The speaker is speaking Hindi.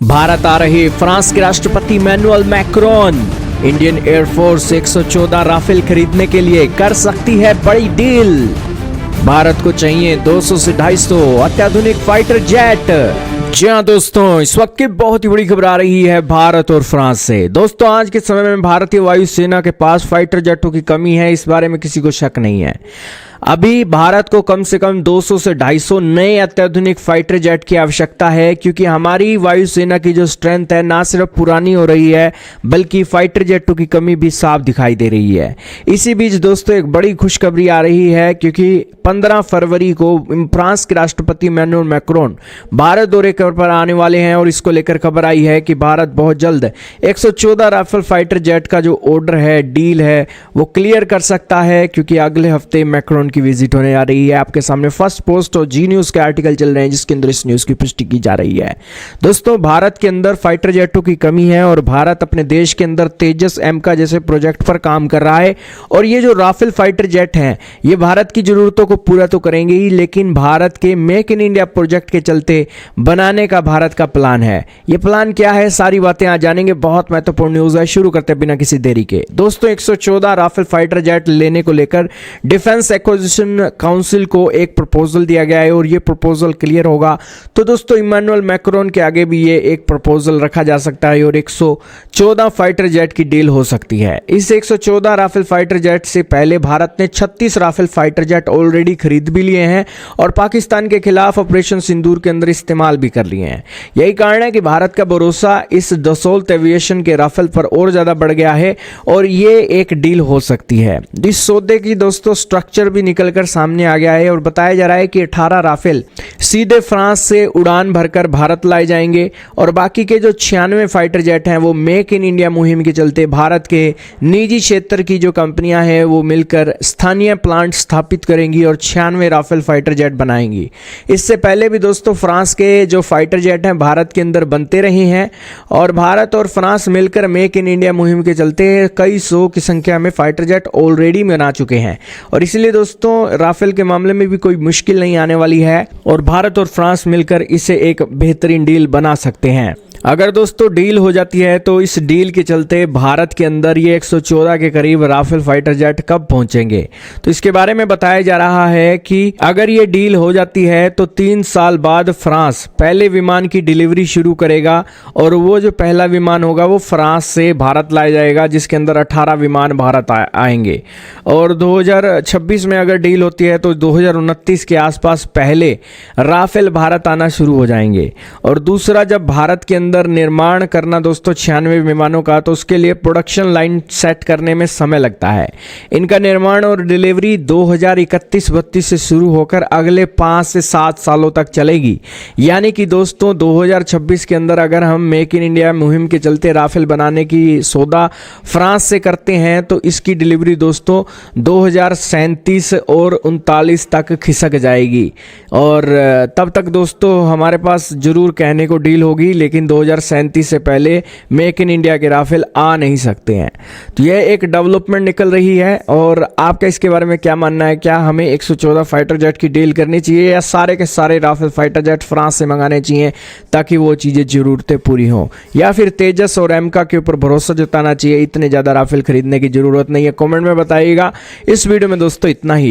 भारत आ रहे फ्रांस के राष्ट्रपति Emmanuel Macron. Indian air force 114 Rafale खरीदने के लिए कर सकती है बड़ी डील। भारत को चाहिए 200 से 250 अत्याधुनिक फाइटर जेट। जी हाँ दोस्तों, इस वक्त की बहुत ही बड़ी खबर आ रही है भारत और फ्रांस से। दोस्तों, आज के समय में भारतीय वायुसेना के पास फाइटर जेटों की कमी है, इस बारे में किसी को शक नहीं है। अभी भारत को कम से कम 200 से 250 नए अत्याधुनिक फाइटर जेट की आवश्यकता है, क्योंकि हमारी वायुसेना की जो स्ट्रेंथ है ना सिर्फ पुरानी हो रही है बल्कि फाइटर जेटों की कमी भी साफ दिखाई दे रही है। इसी बीच दोस्तों एक बड़ी खुशखबरी आ रही है, क्योंकि 15 फरवरी को फ्रांस के राष्ट्रपति इमैनुअल मैक्रोन भारत दौरे पर आने वाले हैं और इसको लेकर खबर आई है कि भारत बहुत जल्द 114 राफेल फाइटर जेट का जो ऑर्डर है, डील है, वो क्लियर कर सकता है, क्योंकि अगले हफ्ते मैक्रोन की विजिट होने जा रही है। आपके सामने फर्स्ट पोस्ट और जी न्यूज के आर्टिकल चल रहे हैं जिसके अंदर इस न्यूज की पुष्टि की जा रही है। दोस्तों, भारत के अंदर फाइटर जेटों की कमी है और भारत अपने देश के अंदर तेजस एम का जैसे प्रोजेक्ट पर काम कर रहा है, और ये जो राफेल फाइटर जेट हैं ये भारत की जरूरतों को पूरा तो करेंगे ही, लेकिन भारत के मेक इन इंडिया प्रोजेक्ट के चलते बनाने का भारत का प्लान है। ये प्लान क्या है, सारी बातें आज जानेंगे। बहुत महत्वपूर्ण न्यूज है, शुरू करते बिना किसी देरी के। दोस्तों, 114 राफेल फाइटर जेट लेने को लेकर डिफेंस एक्विजिशन काउंसिल को एक प्रपोजल दिया गया है और ये प्रपोजल क्लियर होगा तो दोस्तों इमैनुअल मैक्रोन के आगे भी ये एक प्रपोजल रखा जा सकता है और 114 फाइटर जेट की डील हो सकती है। इस 114 राफेल फाइटर जेट से पहले भारत ने 36 राफेल फाइटर जेट ऑलरेडी खरीद भी लिए हैं और पाकिस्तान के खिलाफ ऑपरेशन सिंदूर के अंदर इस्तेमाल भी कर लिए हैं। यही कारण है कि भारत का भरोसा इस दसोल्त एविएशन के राफेल पर और ज्यादा बढ़ गया है और ये एक डील हो सकती है। इस सौदे की दोस्तों स्ट्रक्चर भी निकलकर सामने आ गया है और बताया जा रहा है कि 18 राफेल सीधे फ्रांस से उड़ान भरकर भारत लाए जाएंगे और बाकी के जो 96 फाइटर जेट हैं वो मेक इन इंडिया मुहिम के चलते भारत के निजी क्षेत्र की जो कंपनियां हैं वो मिलकर स्थानीय प्लांट स्थापित करेंगी और 96 राफेल फाइटर जेट बनाएंगी। इससे पहले भी दोस्तों फ्रांस के जो फाइटर जेट हैं भारत के अंदर बनते रहे हैं और भारत और फ्रांस मिलकर मेक इन इंडिया मुहिम के चलते कई सौ की संख्या में फाइटर जेट ऑलरेडी बना चुके हैं और इसलिए दोस्तों राफेल के मामले में भी कोई मुश्किल नहीं आने वाली है और भारत और फ्रांस मिलकर इसे एक बेहतरीन डील बना सकते हैं। अगर दोस्तों डील हो जाती है तो इस डील के चलते भारत के अंदर ये 114 के करीब राफेल फाइटर जेट कब पहुंचेंगे, तो इसके बारे में बताया जा रहा है कि अगर ये डील हो जाती है तो 3 साल बाद फ्रांस पहले विमान की डिलीवरी शुरू करेगा और वो जो पहला विमान होगा वो फ्रांस से भारत लाया जाएगा, जिसके अंदर 18 विमान भारत आएंगे और 2026 में अगर डील होती है तो 2029 के आसपास पहले राफेल भारत आना शुरू हो जाएंगे। और दूसरा, जब भारत के अंदर निर्माण करना दोस्तों 96 विमानों का, तो उसके लिए प्रोडक्शन लाइन सेट करने में समय लगता है। इनका निर्माण और डिलीवरी 2031-32 से शुरू होकर अगले 5 से 7 सालों तक चलेगी। यानी कि दोस्तों 2026 के अंदर अगर हम मेक इन इंडिया मुहिम के चलते राफेल बनाने की सौदा फ्रांस से करते हैं तो इसकी डिलीवरी दोस्तों 2037 और 39 तक खिसक जाएगी और तब तक दोस्तों हमारे पास जरूर कहने को डील होगी, लेकिन 2037 से पहले मेक इन इंडिया के राफेल आ नहीं सकते हैं। तो यह एक डेवलपमेंट निकल रही है और आपका इसके बारे में क्या मानना है? क्या हमें 114 फाइटर जेट की डील करनी चाहिए या सारे के सारे राफेल फाइटर जेट फ्रांस से मंगाने चाहिए ताकि वो चीज़ें ज़रूरतें पूरी हों, या फिर तेजस और एमका के ऊपर भरोसा जताना चाहिए, इतने ज़्यादा राफेल खरीदने की ज़रूरत नहीं है? कॉमेंट में बताइएगा। इस वीडियो में दोस्तों इतना ही।